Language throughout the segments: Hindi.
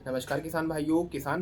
नमस्कार किसान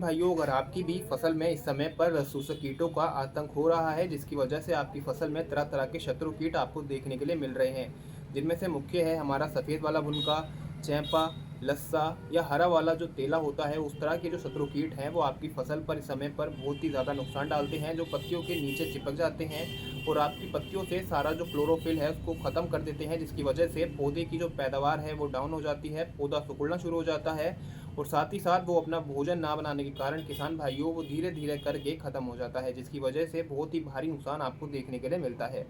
भाइयों, अगर आपकी भी फसल में इस समय पर शोषक कीटों का आतंक हो रहा है, जिसकी वजह से आपकी फसल में तरह तरह के शत्रु कीट आपको देखने के लिए मिल रहे हैं, जिनमें से मुख्य है हमारा सफ़ेद वाला भुनका, चैंपा, लस्सा या हरा वाला जो तेला होता है। उस तरह के जो शत्रु कीट हैं वो आपकी फसल पर इस समय पर बहुत ही ज़्यादा नुकसान डालते हैं, जो पत्तियों के नीचे चिपक जाते हैं और आपकी पत्तियों से सारा जो क्लोरोफिल है उसको ख़त्म कर देते हैं, जिसकी वजह से पौधे की जो पैदावार है वो डाउन हो जाती है, पौधा सिकुड़ना शुरू हो जाता है और साथ ही साथ वो अपना भोजन ना बनाने के कारण किसान भाइयों वो धीरे धीरे करके ख़त्म हो जाता है, जिसकी वजह से बहुत ही भारी नुकसान आपको देखने के लिए मिलता है।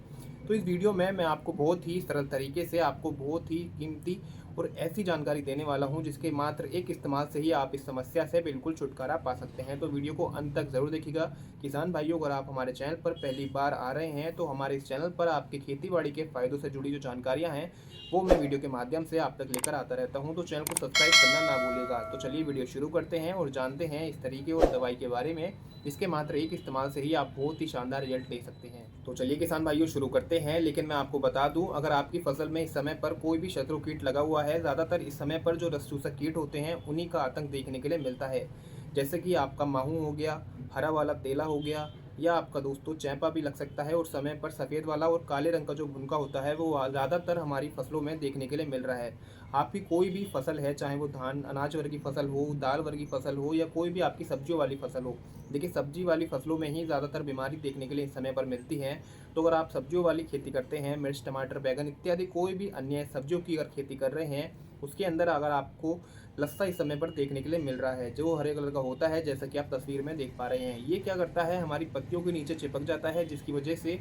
तो इस वीडियो में मैं आपको बहुत ही सरल तरीके से आपको बहुत ही कीमती और ऐसी जानकारी देने वाला हूं जिसके मात्र एक इस्तेमाल से ही आप इस समस्या से बिल्कुल छुटकारा पा सकते हैं। तो वीडियो को अंत तक ज़रूर देखिएगा। किसान भाइयों, अगर आप हमारे चैनल पर पहली बार आ रहे हैं तो हमारे इस चैनल पर आपकी खेतीबाड़ी के फ़ायदों से जुड़ी जो जानकारियाँ हैं वो मैं वीडियो के माध्यम से आप तक लेकर आता रहता हूं, तो चैनल को सब्सक्राइब करना ना भूलिएगा। तो चलिए वीडियो शुरू करते हैं और जानते हैं इस तरीके और दवाई के बारे में, जिसके मात्र एक इस्तेमाल से ही आप बहुत ही शानदार रिजल्ट ले सकते हैं। तो चलिए किसान भाइयों शुरू करते हैं। लेकिन मैं आपको बता दूं, अगर आपकी फसल में इस समय पर कोई भी शत्रु कीट लगा हुआ है, ज़्यादातर इस समय पर जो रस चूसक कीट होते हैं उन्हीं का आतंक देखने के लिए मिलता है। जैसे कि आपका माहू हो गया, हरा वाला तेला हो गया या आपका दोस्तों चैंपा भी लग सकता है। और समय पर सफ़ेद वाला और काले रंग का जो भुनका होता है वो ज़्यादातर हमारी फसलों में देखने के लिए मिल रहा है। आपकी कोई भी फसल है, चाहे वो धान अनाज वर्ग की फसल हो, दाल वर्ग की फसल हो या कोई भी आपकी सब्जियों वाली फसल हो। देखिए, सब्जी वाली फसलों में ही ज़्यादातर बीमारी देखने के लिए इस समय पर मिलती है। तो अगर आप सब्जियों वाली खेती करते हैं, मिर्च, टमाटर, बैंगन इत्यादि कोई भी अन्य सब्जियों की अगर खेती कर रहे हैं, उसके अंदर अगर आपको लस्सा इस समय पर देखने के लिए मिल रहा है जो हरे कलर का होता है, जैसा कि आप तस्वीर में देख पा रहे हैं, ये क्या करता है, हमारी पत्तियों के नीचे चिपक जाता है, जिसकी वजह से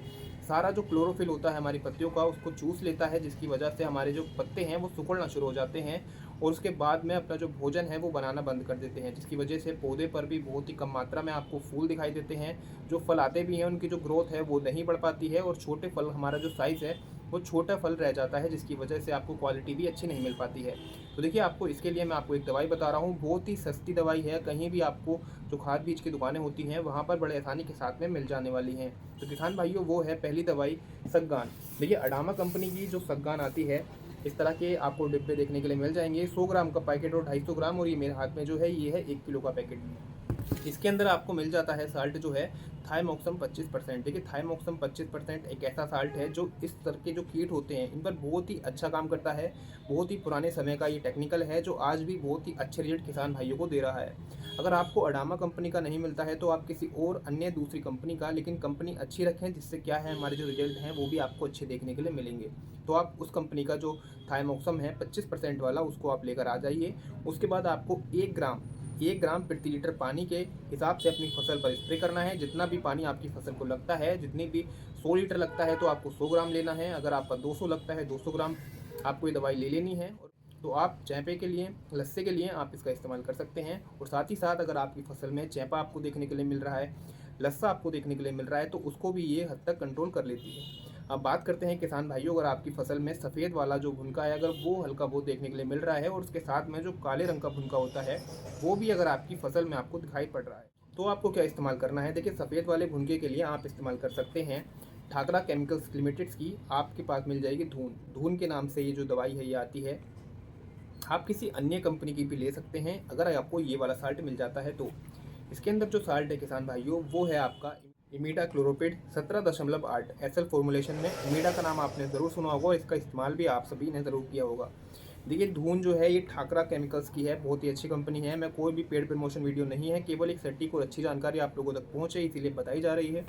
सारा जो क्लोरोफिल होता है हमारी पत्तियों का उसको चूस लेता है, जिसकी वजह से हमारे जो पत्ते हैं वो सिकुड़ना शुरू हो जाते हैं और उसके बाद में अपना जो भोजन है वो बनाना बंद कर देते हैं, जिसकी वजह से पौधे पर भी बहुत ही कम मात्रा में आपको फूल दिखाई देते हैं। जो फल आते भी हैं उनकी जो ग्रोथ है वो नहीं बढ़ पाती है और छोटे फल, हमारा जो साइज़ है वो छोटा फल रह जाता है, जिसकी वजह से आपको क्वालिटी भी अच्छी नहीं मिल पाती है। तो देखिए, आपको इसके लिए मैं आपको एक दवाई बता रहा हूँ, बहुत ही सस्ती दवाई है, कहीं भी आपको जो खाद बीज की दुकानें होती हैं वहाँ पर बड़े आसानी के साथ में मिल जाने वाली हैं। तो किसान भाइयों, वो है पहली दवाई सग्गान। देखिए, अडामा कंपनी की जो सग्गान आती है, इस तरह के आपको डिब्बे देखने के लिए मिल जाएंगे, 100 ग्राम का पैकेट और 250 ग्राम, और ये मेरे हाथ में जो है ये है 1 किलो का पैकेट। इसके अंदर आपको मिल जाता है साल्ट जो है थाइमोक्सम 25%। देखिए, थाइमोक्सम 25% एक ऐसा साल्ट है जो इस तरह के जो कीट होते हैं इन पर बहुत ही अच्छा काम करता है। बहुत ही पुराने समय का ये टेक्निकल है जो आज भी बहुत ही अच्छे रिजल्ट किसान भाइयों को दे रहा है। अगर आपको अडामा कंपनी का नहीं मिलता है तो आप किसी और अन्य दूसरी कंपनी का, लेकिन कंपनी अच्छी रखें, जिससे क्या है हमारे जो रिजल्ट हैं वो भी आपको अच्छे देखने के लिए मिलेंगे। तो आप उस कंपनी का जो थाइमोक्सम है 25% वाला, उसको आप लेकर आ जाइए। उसके बाद आपको 1 ग्राम प्रति लीटर पानी के हिसाब से अपनी फसल पर स्प्रे करना है। जितना भी पानी आपकी फसल को लगता है, जितनी भी 100 लीटर लगता है तो आपको 100 ग्राम लेना है। अगर आपका 200 लगता है, 200 ग्राम आपको ये दवाई ले लेनी है। तो आप चैंपे के लिए, लस्से के लिए आप इसका इस्तेमाल कर सकते हैं। और साथ ही साथ अगर आपकी फसल में चैंपा आपको देखने के लिए मिल रहा है, लस्सा आपको देखने के लिए मिल रहा है, तो उसको भी ये हद तक कंट्रोल कर लेती है। अब बात करते हैं किसान भाइयों, अगर आपकी फसल में सफ़ेद वाला जो भुनका है अगर वो हल्का बहुत देखने के लिए मिल रहा है और उसके साथ में जो काले रंग का भुनका होता है वो भी अगर आपकी फसल में आपको दिखाई पड़ रहा है, तो आपको क्या इस्तेमाल करना है। देखिए, सफ़ेद वाले भुनके के लिए आप इस्तेमाल कर सकते हैं ठाकरा केमिकल्स लिमिटेड की आपके पास मिल जाएगी धून। धून के नाम से ये जो दवाई है ये आती है। आप किसी अन्य कंपनी की भी ले सकते हैं अगर आपको ये वाला साल्ट मिल जाता है तो। इसके अंदर जो साल्ट है किसान भाइयों वो है आपका इमीडा क्लोरोपिड 17.8 एसएल फॉर्मुलेशन में। इमीडा का नाम आपने ज़रूर सुना होगा, इसका इस्तेमाल भी आप सभी ने ज़रूर किया होगा। देखिए, धून जो है ये ठाकरा केमिकल्स की है, बहुत ही अच्छी कंपनी है। मैं कोई भी पेड प्रमोशन वीडियो नहीं है, केवल एक सटीक और अच्छी जानकारी आप लोगों तक पहुँचे इसीलिए बताई जा रही है।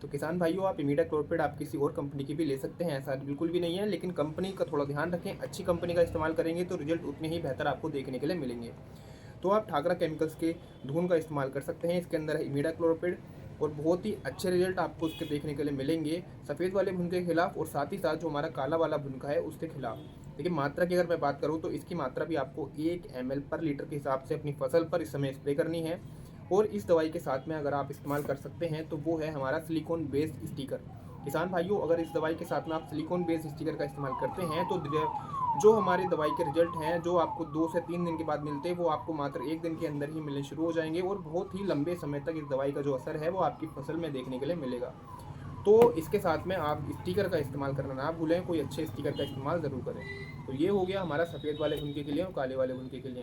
तो किसान भाइयों, आप इमीडा क्लोरोपिड आप किसी और कंपनी की भी ले सकते हैं, ऐसा बिल्कुल भी नहीं है, लेकिन कंपनी का थोड़ा ध्यान रखें। अच्छी कंपनी का इस्तेमाल करेंगे तो रिजल्ट उतने ही बेहतर आपको देखने के लिए मिलेंगे। तो आप ठाकरा केमिकल्स के धून का इस्तेमाल कर सकते हैं। इसके अंदर है इमीडा क्लोरोपिड और बहुत ही अच्छे रिजल्ट आपको उसके देखने के लिए मिलेंगे सफ़ेद वाले भुनके के खिलाफ और साथ ही साथ जो हमारा काला वाला भुनका है उसके खिलाफ। देखिए, मात्रा की अगर मैं बात करूँ तो इसकी मात्रा भी आपको 1 ml पर लीटर के हिसाब से अपनी फसल पर इस समय स्प्रे करनी है। और इस दवाई के साथ में अगर आप इस्तेमाल कर सकते हैं तो वो है हमारा सिलिकॉन बेस्ड स्टिकर। किसान भाइयों, अगर इस दवाई के साथ में आप सिलिकॉन बेस्ड स्टिकर का इस्तेमाल करते हैं तो जो हमारी दवाई के रिजल्ट हैं जो आपको 2 से 3 दिन के बाद मिलते हैं वो आपको मात्र 1 दिन के अंदर ही मिलने शुरू हो जाएंगे और बहुत ही लंबे समय तक इस दवाई का जो असर है वो आपकी फसल में देखने के लिए मिलेगा। तो इसके साथ में आप स्टिकर का इस्तेमाल करना ना भूलें, कोई अच्छे स्टिकर का इस्तेमाल ज़रूर करें। तो ये हो गया हमारा सफ़ेद वाले भुनके के लिए और काले वाले भुनके के लिए।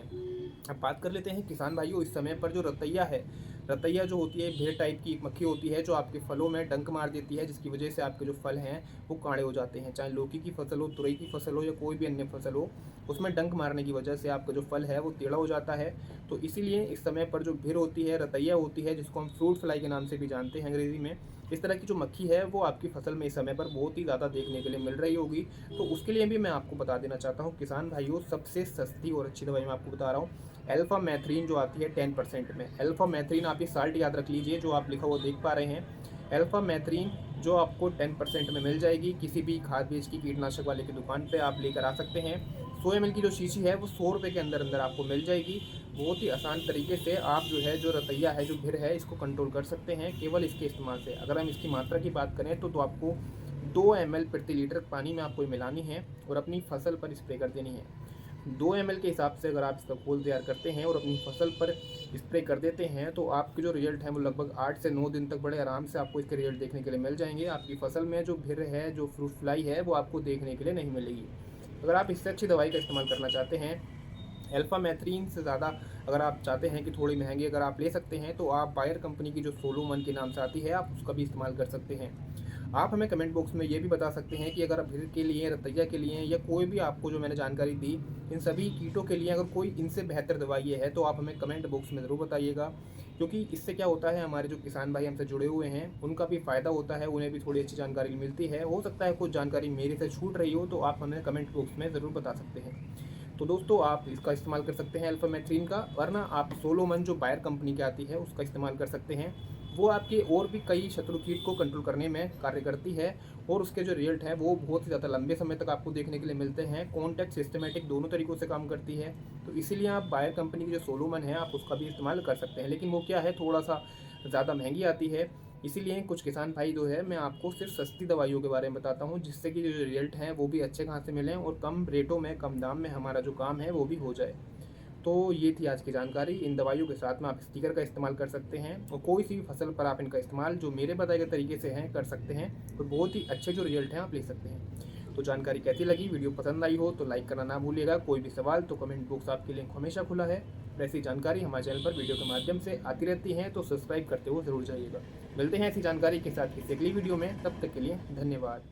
अब बात कर लेते हैं किसान भाइयों, इस समय पर जो रतैया है, रतैया जो होती है भेड़ टाइप की एक मक्खी होती है जो आपके फलों में डंक मार देती है, जिसकी वजह से आपके जो फल हैं वो कांड़े हो जाते हैं। चाहे लौकी की फसल हो, तुरई की फसल हो या कोई भी अन्य फसल हो, उसमें डंक मारने की वजह से आपका जो फल है वो टेढ़ा हो जाता है। तो इसीलिए इस समय पर जो भेड़ होती है, रतैया होती है, जिसको हम फ्रूट फ्लाई के नाम से भी जानते हैं अंग्रेज़ी में, इस तरह की जो मक्खी है वो आपकी फसल में इस समय पर बहुत ही ज़्यादा देखने के लिए मिल रही होगी। तो उसके लिए भी मैं आपको बता देना चाहता हूँ किसान भाइयों, सबसे सस्ती और अच्छी दवाई मैं आपको बता रहा हूँ, अल्फा मैथ्रीन जो आती है 10% में। अल्फा मैथ्रीन, आप ये साल्ट याद रख लीजिए जो आप लिखा हुआ देख पा रहे हैं, अल्फा मैथ्रीन जो आपको 10% में मिल जाएगी। किसी भी खाद बीज की कीटनाशक वाले की दुकान पे आप लेकर आ सकते हैं। 100 ml की जो शीशी है वो 100 रुपये के अंदर अंदर आपको मिल जाएगी। बहुत ही आसान तरीके से आप जो है, जो रतैया है, जो भिर है, इसको कंट्रोल कर सकते हैं केवल इसके इस्तेमाल से। अगर हम इसकी मात्रा की बात करें तो आपको 2 ml प्रति लीटर पानी में आपको मिलानी है और अपनी फसल पर स्प्रे कर देनी है। 2 ml के हिसाब से अगर आप इसका घोल तैयार करते हैं और अपनी फसल पर स्प्रे कर देते हैं तो आपके जो रिजल्ट हैं वो लगभग 8 से 9 दिन तक बड़े आराम से आपको इसके रिजल्ट देखने के लिए मिल जाएंगे। आपकी फसल में जो भिर है, जो फ्रूट फ्लाई है, वो आपको देखने के लिए नहीं मिलेगी। अगर आप इससे अच्छी दवाई का इस्तेमाल करना चाहते हैं, अल्फा मैथ्रीन से ज़्यादा अगर आप चाहते हैं कि थोड़ी महंगी अगर आप ले सकते हैं, तो आप बायर कंपनी की जो सोलोमन के नाम से आती है, आप उसका भी इस्तेमाल कर सकते हैं। आप हमें कमेंट बॉक्स में ये भी बता सकते हैं कि अगर भिर के लिए, रतैया के लिए या कोई भी आपको जो मैंने जानकारी दी, इन सभी कीटों के लिए अगर कोई इनसे बेहतर दवाई है तो आप हमें कमेंट बॉक्स में ज़रूर बताइएगा। क्योंकि इससे क्या होता है, हमारे जो किसान भाई हमसे जुड़े हुए हैं उनका भी फ़ायदा होता है, उन्हें भी थोड़ी अच्छी जानकारी मिलती है। हो सकता है कुछ जानकारी मेरे से छूट रही हो, तो आप हमें कमेंट बॉक्स में ज़रूर बता सकते हैं। तो दोस्तों, आप इसका इस्तेमाल कर सकते हैं अल्फा मैथ्रीन का, वरना आप सोलोमन जो बायर कंपनी की आती है उसका इस्तेमाल कर सकते हैं। वो आपके और भी कई शत्रु कीट को कंट्रोल करने में कार्य करती है और उसके जो रिजल्ट हैं वो बहुत ही ज़्यादा लंबे समय तक आपको देखने के लिए मिलते हैं। कॉन्टैक्ट सिस्टमेटिक दोनों तरीक़ों से काम करती है। तो इसीलिए आप बायर कंपनी की जो सोलोमन है आप उसका भी इस्तेमाल कर सकते हैं, लेकिन वो क्या है, थोड़ा सा ज़्यादा महंगी आती है। इसीलिए कुछ किसान भाई जो है, मैं आपको सिर्फ सस्ती दवाइयों के बारे में बताता हूँ, जिससे कि जो रिजल्ट हैं वो भी अच्छे कहाँ से मिलें और कम रेटों में, कम दाम में हमारा जो काम है वो भी हो जाए। तो ये थी आज की जानकारी। इन दवाइयों के साथ में आप स्टिकर का इस्तेमाल कर सकते हैं और कोई सी भी फसल पर आप इनका इस्तेमाल जो मेरे बताए गए तरीके से हैं कर सकते हैं और बहुत ही अच्छे जो रिजल्ट हैं आप ले सकते हैं। तो जानकारी कैसी लगी, वीडियो पसंद आई हो तो लाइक करना ना भूलिएगा। कोई भी सवाल तो कमेंट बॉक्स आपके लिए हमेशा खुला है। ऐसी जानकारी हमारे चैनल पर वीडियो के माध्यम से आती रहती हैं, तो सब्सक्राइब करते हुए ज़रूर जाइएगा। मिलते हैं ऐसी जानकारी के साथ किसी अगली वीडियो में, तब तक के लिए धन्यवाद।